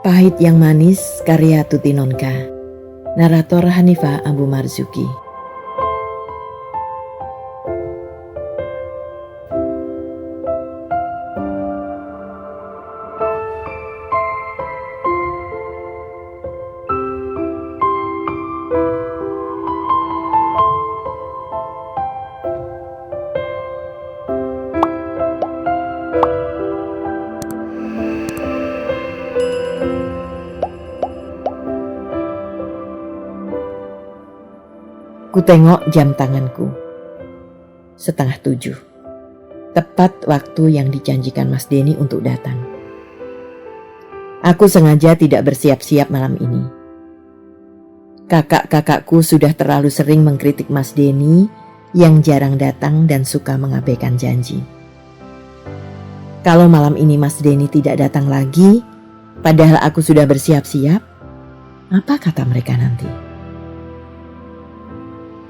Pahit yang Manis karya Tuti Nonka. Narator Hanifah Abu Marzuki. Kutengok jam tanganku. 6:30. Tepat waktu yang dijanjikan Mas Denny untuk datang. Aku sengaja tidak bersiap-siap malam ini. Kakak-kakakku sudah terlalu sering mengkritik Mas Denny yang jarang datang dan suka mengabaikan janji. Kalau malam ini Mas Denny tidak datang lagi, padahal aku sudah bersiap-siap, apa kata mereka nanti?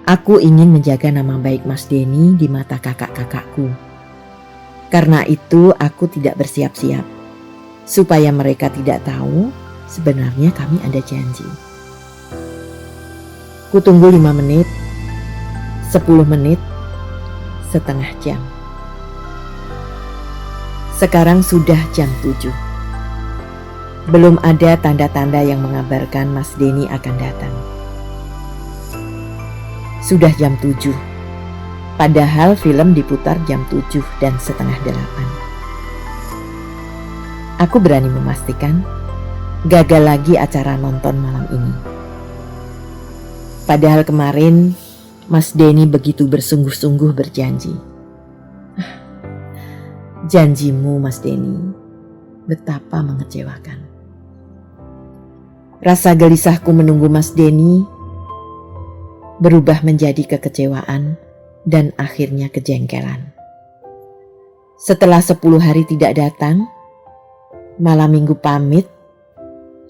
Aku ingin menjaga nama baik Mas Denny di mata kakak-kakakku. Karena itu aku tidak bersiap-siap, supaya mereka tidak tahu sebenarnya kami ada janji. Kutunggu 5 menit, 10 menit, setengah jam. Sekarang sudah jam 7. Belum ada tanda-tanda yang mengabarkan Mas Denny akan datang. Sudah jam 7, padahal film diputar jam 7:30. Aku berani memastikan gagal lagi acara nonton malam ini. Padahal kemarin Mas Denny begitu bersungguh-sungguh berjanji. Janjimu Mas Denny, betapa mengecewakan. Rasa gelisahku menunggu Mas Denny berubah menjadi kekecewaan dan akhirnya kejengkelan. Setelah 10 hari tidak datang, malam minggu pamit,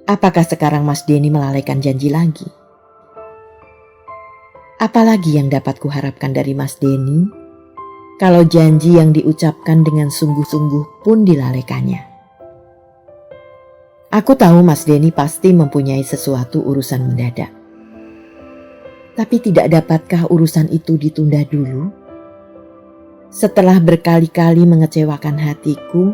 apakah sekarang Mas Denny melalaikan janji lagi? Apalagi yang dapat kuharapkan dari Mas Denny kalau janji yang diucapkan dengan sungguh-sungguh pun dilalaikannya? Aku tahu Mas Denny pasti mempunyai sesuatu urusan mendadak. Tapi tidak dapatkah urusan itu ditunda dulu? Setelah berkali-kali mengecewakan hatiku,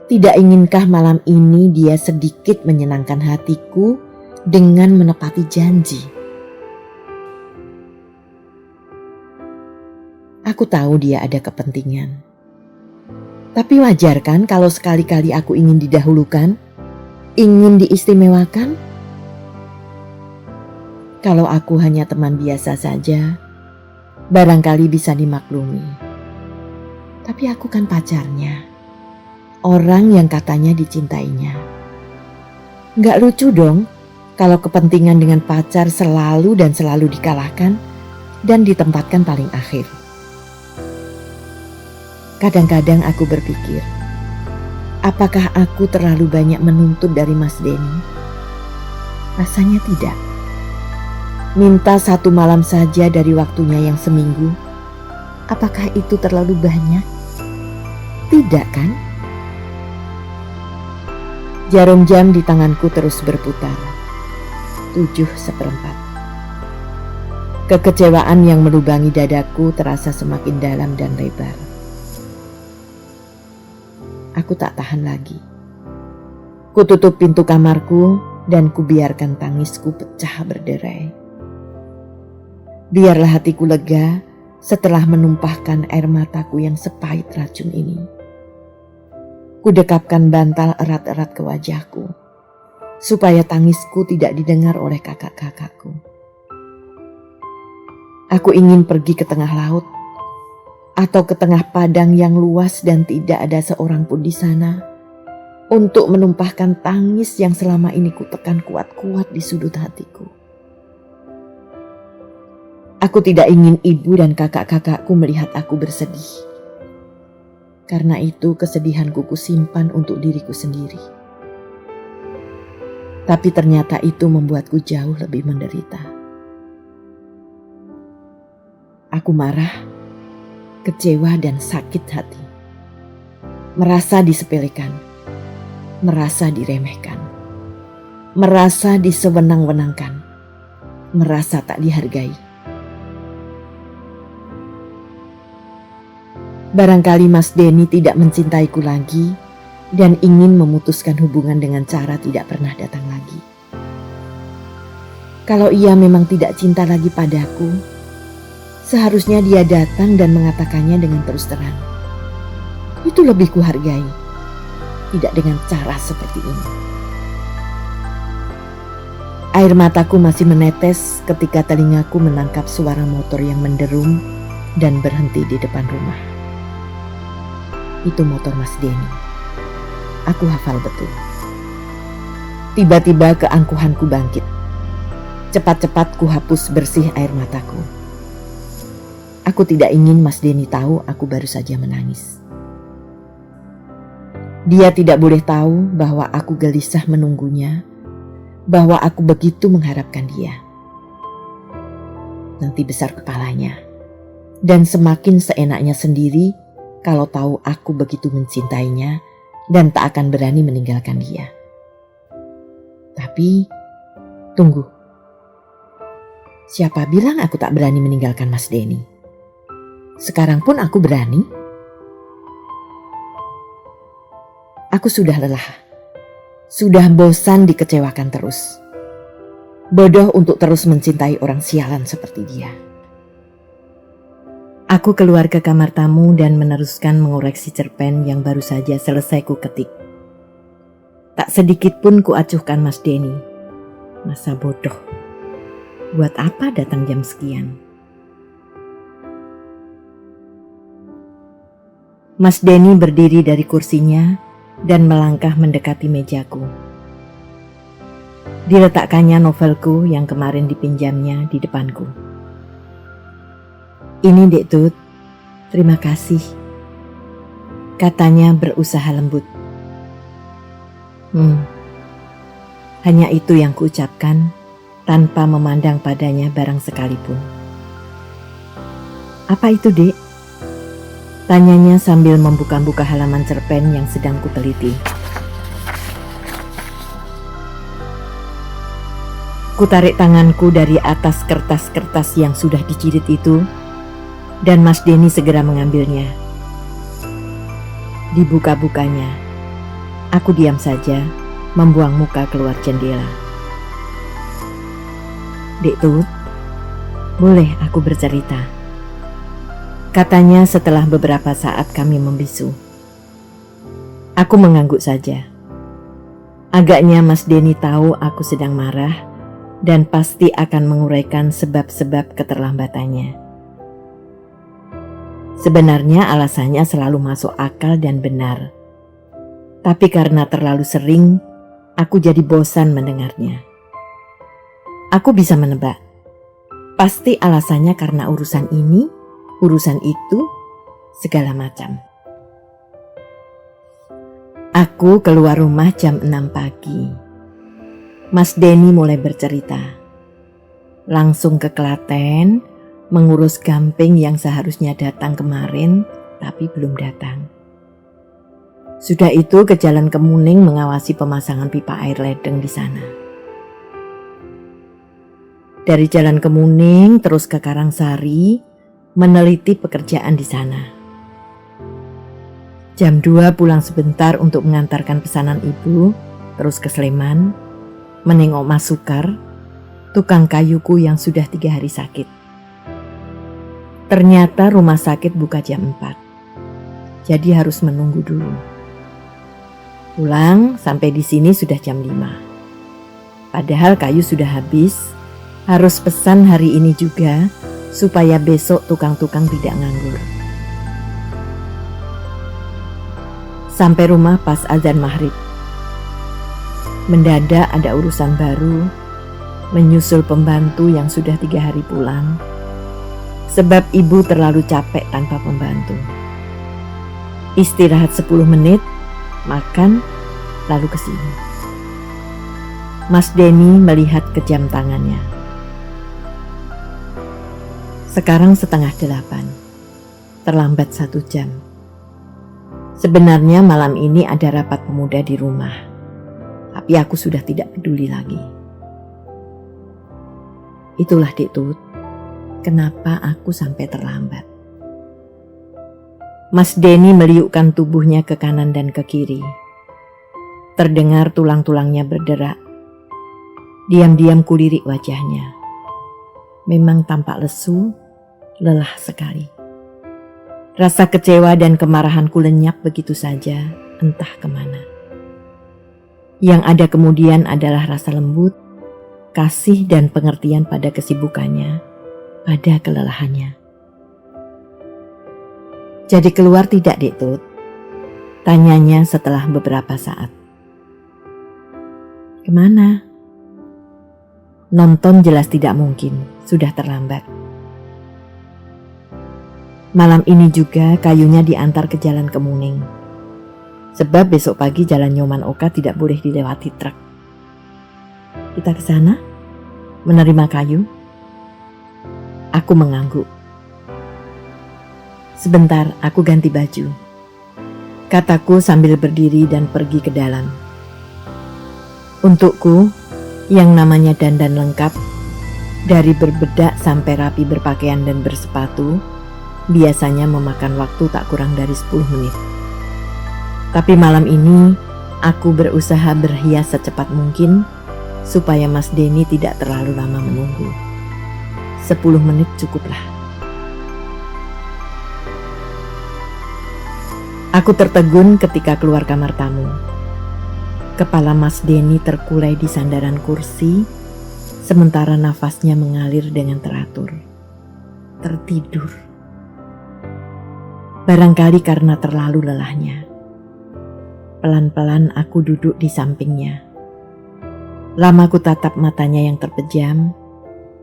tidak inginkah malam ini dia sedikit menyenangkan hatiku dengan menepati janji? Aku tahu dia ada kepentingan. Tapi wajar kan kalau sekali-kali aku ingin didahulukan, ingin diistimewakan? Kalau aku hanya teman biasa saja, barangkali bisa dimaklumi. Tapi aku kan pacarnya, orang yang katanya dicintainya. Nggak lucu dong kalau kepentingan dengan pacar selalu dikalahkan dan ditempatkan paling akhir. Kadang-kadang aku berpikir, apakah aku terlalu banyak menuntut dari Mas Denny? Rasanya tidak. Minta 1 malam saja dari waktunya yang seminggu, apakah itu terlalu banyak? Tidak kan? Jarum jam di tanganku terus berputar. 7:15. Kekecewaan yang melubangi dadaku terasa semakin dalam dan lebar. Aku tak tahan lagi. Kututup pintu kamarku dan kubiarkan tangisku pecah berderai. Biarlah hatiku lega setelah menumpahkan air mataku yang sepahit racun ini. Kudekapkan bantal erat-erat ke wajahku, supaya tangisku tidak didengar oleh kakak-kakakku. Aku ingin pergi ke tengah laut, atau ke tengah padang yang luas dan tidak ada seorang pun di sana, untuk menumpahkan tangis yang selama ini kutekan kuat-kuat di sudut hatiku. Aku tidak ingin ibu dan kakak-kakakku melihat aku bersedih. Karena itu kesedihanku kusimpan untuk diriku sendiri. Tapi ternyata itu membuatku jauh lebih menderita. Aku marah, kecewa dan sakit hati. Merasa disepelekan, merasa diremehkan. merasa disewenang-wenangkan, merasa tak dihargai. Barangkali Mas Denny tidak mencintaiku lagi dan ingin memutuskan hubungan dengan cara tidak pernah datang lagi. Kalau ia memang tidak cinta lagi padaku, seharusnya dia datang dan mengatakannya dengan terus terang. Itu lebih kuhargai, tidak dengan cara seperti ini. Air mataku masih menetes ketika telingaku menangkap suara motor yang menderum dan berhenti di depan rumah. Itu motor Mas Denny. Aku hafal betul. Tiba-tiba keangkuhanku bangkit. Cepat-cepat ku hapus bersih air mataku. Aku tidak ingin Mas Denny tahu aku baru saja menangis. Dia tidak boleh tahu bahwa aku gelisah menunggunya, bahwa aku begitu mengharapkan dia. Nanti besar kepalanya, dan semakin seenaknya sendiri kalau tahu aku begitu mencintainya dan tak akan berani meninggalkan dia. Tapi, tunggu. Siapa bilang aku tak berani meninggalkan Mas Denny? Sekarang pun aku berani. Aku sudah lelah. Sudah bosan dikecewakan terus. Bodoh untuk terus mencintai orang sialan seperti dia. Aku keluar ke kamar tamu dan meneruskan mengoreksi cerpen yang baru saja selesai ku ketik. Tak sedikit pun ku acuhkan Mas Denny. Masa bodoh. Buat apa datang jam sekian? Mas Denny berdiri dari kursinya dan melangkah mendekati mejaku. Diletakkannya novelku yang kemarin dipinjamnya di depanku. Ini Dek Tut, terima kasih, katanya berusaha lembut. Hanya itu yang kuucapkan tanpa memandang padanya barang sekalipun. Apa itu Dek? Tanyanya sambil membuka-buka halaman cerpen yang sedang kuteliti. Kutarik tanganku dari atas kertas-kertas yang sudah dijilid itu, dan Mas Denny segera mengambilnya. Dibuka-bukanya, aku diam saja, membuang muka keluar jendela. Dek Tut, boleh aku bercerita? Katanya setelah beberapa saat kami membisu. Aku mengangguk saja. Agaknya Mas Denny tahu aku sedang marah dan pasti akan menguraikan sebab-sebab keterlambatannya. Sebenarnya alasannya selalu masuk akal dan benar. Tapi karena terlalu sering, aku jadi bosan mendengarnya. Aku bisa menebak. Pasti alasannya karena urusan ini, urusan itu, segala macam. Aku keluar rumah jam 6 pagi. Mas Denny mulai bercerita. Langsung ke Klaten, mengurus Gamping yang seharusnya datang kemarin, tapi belum datang. Sudah itu ke Jalan Kemuning mengawasi pemasangan pipa air ledeng di sana. Dari Jalan Kemuning terus ke Karangsari, meneliti pekerjaan di sana. Jam 2 pulang sebentar untuk mengantarkan pesanan ibu, terus ke Sleman, menengok Mas Sukar, tukang kayuku yang sudah 3 hari sakit. Ternyata rumah sakit buka jam 4, jadi harus menunggu dulu. Pulang sampai di sini sudah jam 5. Padahal kayu sudah habis, harus pesan hari ini juga supaya besok tukang-tukang tidak nganggur. Sampai rumah pas azan maghrib. Mendadak ada urusan baru, menyusul pembantu yang sudah 3 hari pulang. Sebab ibu terlalu capek tanpa pembantu. Istirahat 10 menit, makan, lalu ke sini. Mas Denny melihat ke jam tangannya. Sekarang 7:30, terlambat 1 jam. Sebenarnya malam ini ada rapat pemuda di rumah. Tapi aku sudah tidak peduli lagi. Itulah Dek Tut, kenapa aku sampai terlambat. Mas Denny meliukkan tubuhnya ke kanan dan ke kiri. Terdengar tulang-tulangnya berderak. Diam-diam kulirik wajahnya. Memang tampak lesu, lelah sekali. Rasa kecewa dan kemarahanku lenyap begitu saja, entah kemana. Yang ada kemudian adalah rasa lembut, kasih dan pengertian pada kesibukannya, pada kelelahannya. Jadi keluar tidak Dek Tut? Tanyanya setelah beberapa saat. Kemana? Nonton jelas tidak mungkin, sudah terlambat. Malam ini juga kayunya diantar ke Jalan Kemuning. Sebab besok pagi Jalan Nyoman Oka tidak boleh dilewati truk. Kita ke sana? Menerima kayu? Aku mengangguk. Sebentar, aku ganti baju. Kataku sambil berdiri dan pergi ke dalam. Untukku, yang namanya dandan lengkap, dari berbedak sampai rapi berpakaian dan bersepatu, biasanya memakan waktu tak kurang dari 10 menit. Tapi malam ini, aku berusaha berhias secepat mungkin, supaya Mas Denny tidak terlalu lama menunggu. 10 menit cukuplah. Aku tertegun ketika keluar kamar tamu. Kepala Mas Denny terkulai di sandaran kursi, sementara nafasnya mengalir dengan teratur. Tertidur. Barangkali karena terlalu lelahnya. Pelan-pelan aku duduk di sampingnya. Lama ku tatap matanya yang terpejam,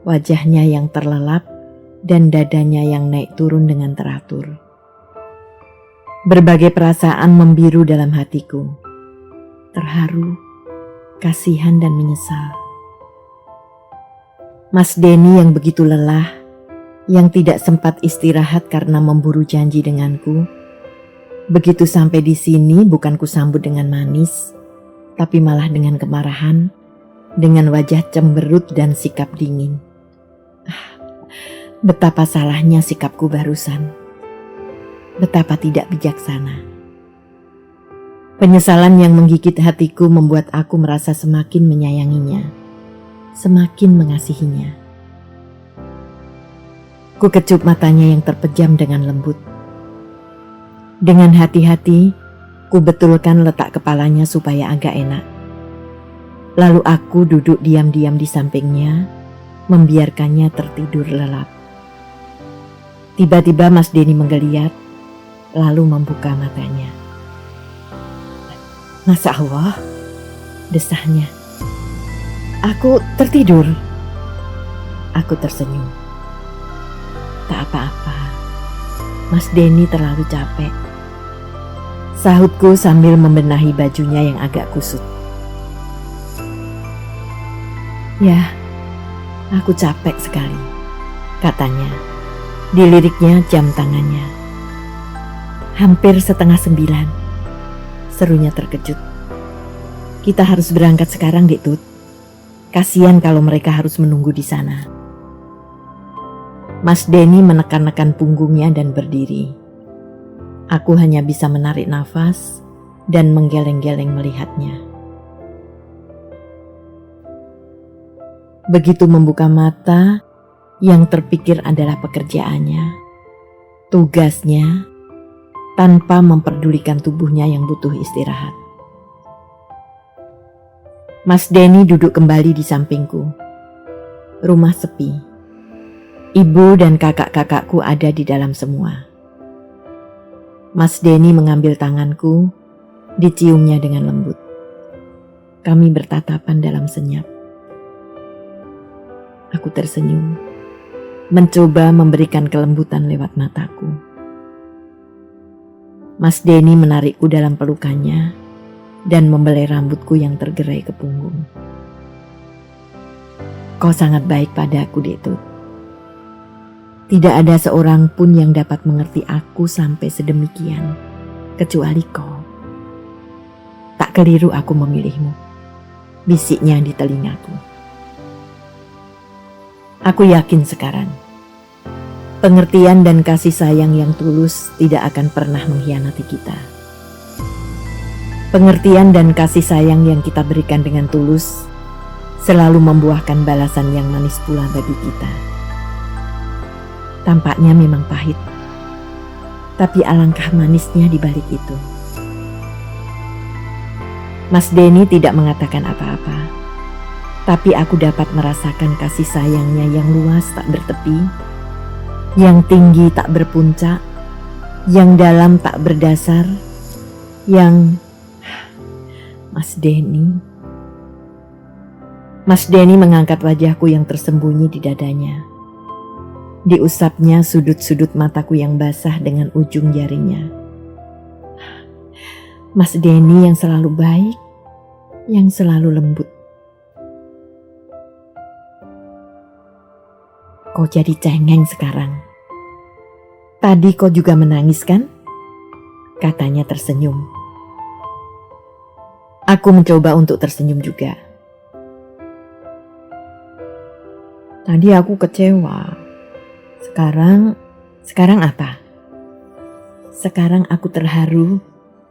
wajahnya yang terlelap, dan dadanya yang naik turun dengan teratur. Berbagai perasaan membiru dalam hatiku. Terharu, kasihan dan menyesal. Mas Denny yang begitu lelah, yang tidak sempat istirahat karena memburu janji denganku. Begitu sampai di sini bukan kusambut dengan manis, tapi malah dengan kemarahan, dengan wajah cemberut dan sikap dingin. Betapa salahnya sikapku barusan. Betapa tidak bijaksana. Penyesalan yang menggigit hatiku membuat aku merasa semakin menyayanginya, semakin mengasihinya. Ku kecup matanya yang terpejam dengan lembut. Dengan hati-hati, ku betulkan letak kepalanya supaya agak enak. Lalu aku duduk diam-diam di sampingnya, membiarkannya tertidur lelap. Tiba-tiba Mas Denny menggeliat, lalu membuka matanya. Masya Allah, desahnya. Aku tertidur. Aku tersenyum. Tak apa-apa, Mas Denny terlalu capek. Sahutku sambil membenahi bajunya yang agak kusut. Ya, aku capek sekali, katanya. Diliriknya jam tangannya. Hampir 8:30, serunya terkejut. Kita harus berangkat sekarang, Dek Tut. Kasian kalau mereka harus menunggu di sana. Mas Denny menekan-nekan punggungnya dan berdiri. Aku hanya bisa menarik nafas dan menggeleng-geleng melihatnya. Begitu membuka mata, yang terpikir adalah pekerjaannya, tugasnya, tanpa memperdulikan tubuhnya yang butuh istirahat. Mas Denny duduk kembali di sampingku. Rumah sepi. Ibu dan kakak-kakakku ada di dalam semua. Mas Denny mengambil tanganku, diciumnya dengan lembut. Kami bertatapan dalam senyap. Aku tersenyum, mencoba memberikan kelembutan lewat mataku. Mas Denny menarikku dalam pelukannya dan membelai rambutku yang tergerai ke punggung. Kau sangat baik padaku, Dek Tut. Tidak ada seorang pun yang dapat mengerti aku sampai sedemikian, kecuali kau. Tak keliru aku memilihmu. bisiknya di telingaku. Aku yakin sekarang, pengertian dan kasih sayang yang tulus tidak akan pernah mengkhianati kita. Pengertian dan kasih sayang yang kita berikan dengan tulus selalu membuahkan balasan yang manis pula bagi kita. Tampaknya memang pahit, tapi alangkah manisnya di balik itu. Mas Denny tidak mengatakan apa-apa, tapi aku dapat merasakan kasih sayangnya yang luas tak bertepi, yang tinggi tak berpuncak, yang dalam tak berdasar, yang... Mas Denny mengangkat wajahku yang tersembunyi di dadanya. Diusapnya sudut-sudut mataku yang basah dengan ujung jarinya. Mas Denny yang selalu baik, yang selalu lembut. Kau jadi cengeng sekarang. Tadi kau juga menangis kan? Katanya tersenyum. Aku mencoba untuk tersenyum juga. Tadi aku kecewa. Sekarang apa? Sekarang aku terharu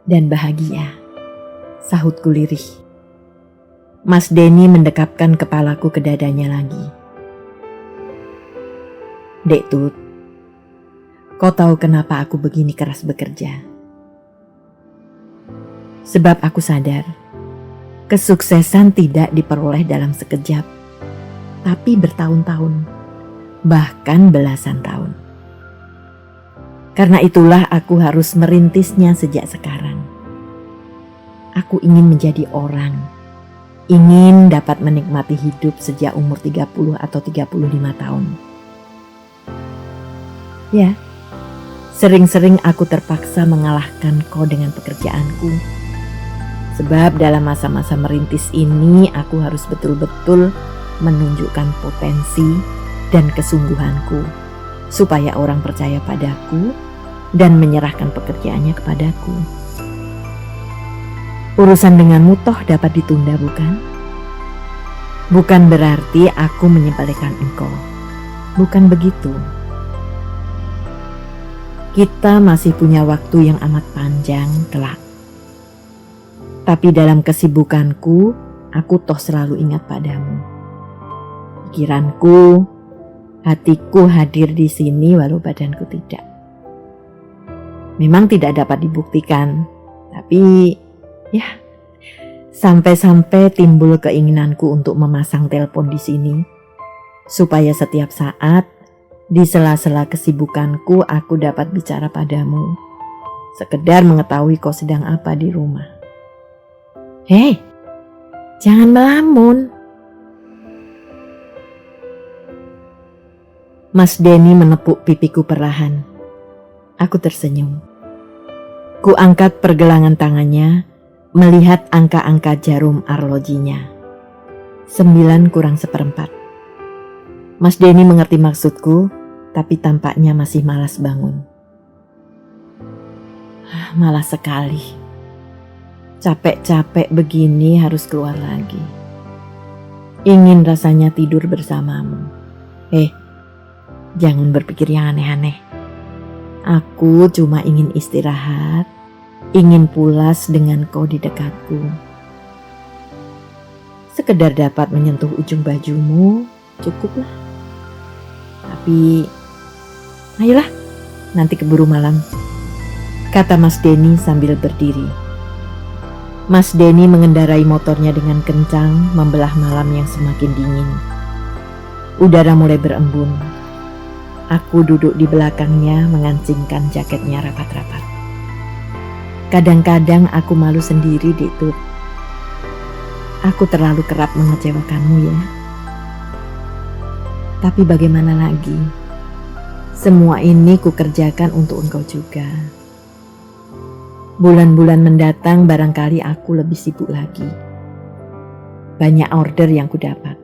dan bahagia, sahutku lirih. Mas Denny mendekapkan kepalaku ke dadanya lagi. Dek Tut, kau tahu kenapa aku begini keras bekerja? Sebab aku sadar, kesuksesan tidak diperoleh dalam sekejap, tapi bertahun-tahun, bahkan belasan tahun. Karena itulah aku harus merintisnya sejak sekarang. Aku ingin menjadi orang, ingin dapat menikmati hidup sejak umur 30 atau 35 tahun. Ya, sering-sering aku terpaksa mengalahkan kau dengan pekerjaanku. Sebab dalam masa-masa merintis ini aku harus betul-betul menunjukkan potensi dan kesungguhanku supaya orang percaya padaku dan menyerahkan pekerjaannya kepadaku. Urusan denganmu toh dapat ditunda, bukan? Bukan berarti aku menyepelekan engkau. Bukan begitu. Kita masih punya waktu yang amat panjang kelak. Tapi dalam kesibukanku, aku toh selalu ingat padamu. Pikiranku, hatiku hadir di sini walau badanku tidak. Memang tidak dapat dibuktikan, tapi ya, sampai-sampai timbul keinginanku untuk memasang telepon di sini, supaya setiap saat di sela-sela kesibukanku aku dapat bicara padamu, sekedar mengetahui kau sedang apa di rumah. Hei, jangan melamun. Mas Denny menepuk pipiku perlahan. Aku tersenyum. Ku angkat pergelangan tangannya, melihat angka-angka jarum arlojinya. 9:4. Mas Denny mengerti maksudku, tapi tampaknya masih malas bangun. Malas sekali. Capek-capek begini harus keluar lagi. Ingin rasanya tidur bersamamu. Jangan berpikir yang aneh-aneh. Aku cuma ingin istirahat, ingin pulas dengan kau di dekatku. Sekedar dapat menyentuh ujung bajumu, cukuplah. Tapi, ayolah, nanti keburu malam, kata Mas Denny sambil berdiri. Mas Denny mengendarai motornya dengan kencang, membelah malam yang semakin dingin. Udara mulai berembun. Aku duduk di belakangnya mengancingkan jaketnya rapat-rapat. Kadang-kadang aku malu sendiri, Dik Tut. Aku terlalu kerap mengecewakanmu ya. Tapi bagaimana lagi? Semua ini kukerjakan untuk engkau juga. Bulan-bulan mendatang barangkali aku lebih sibuk lagi. Banyak order yang kudapat.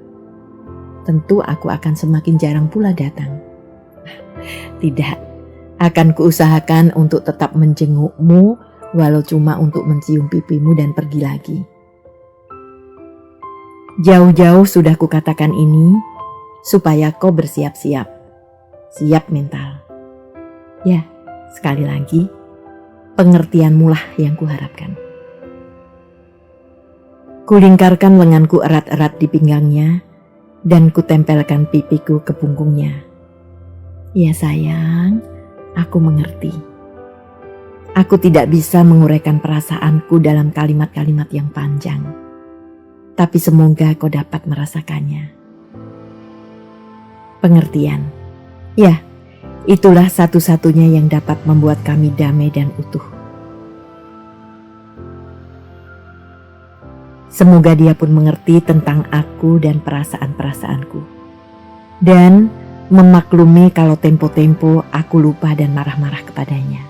Tentu aku akan semakin jarang pula datang. Tidak, akan kuusahakan untuk tetap menjengukmu walau cuma untuk mencium pipimu dan pergi lagi. Jauh-jauh sudah kukatakan ini supaya kau bersiap-siap. Siap mental. Ya, sekali lagi, pengertianmulah yang kuharapkan. Kulingkarkan lenganku erat-erat di pinggangnya dan kutempelkan pipiku ke punggungnya. Ya sayang, aku mengerti. Aku tidak bisa menguraikan perasaanku dalam kalimat-kalimat yang panjang. Tapi semoga kau dapat merasakannya. Pengertian. Ya, itulah satu-satunya yang dapat membuat kami damai dan utuh. Semoga dia pun mengerti tentang aku dan perasaan-perasaanku. Dan memaklumi kalau tempo-tempo aku lupa dan marah-marah kepadanya.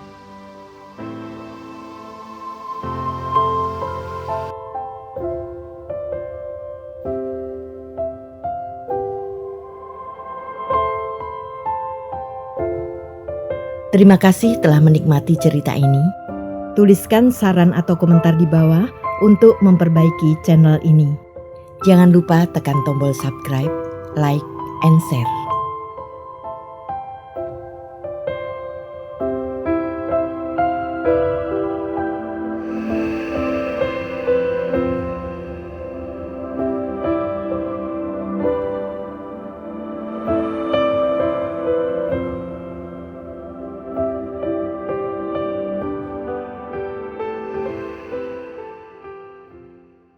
Terima kasih telah menikmati cerita ini. Tuliskan saran atau komentar di bawah untuk memperbaiki channel ini. Jangan lupa tekan tombol subscribe, like, and share.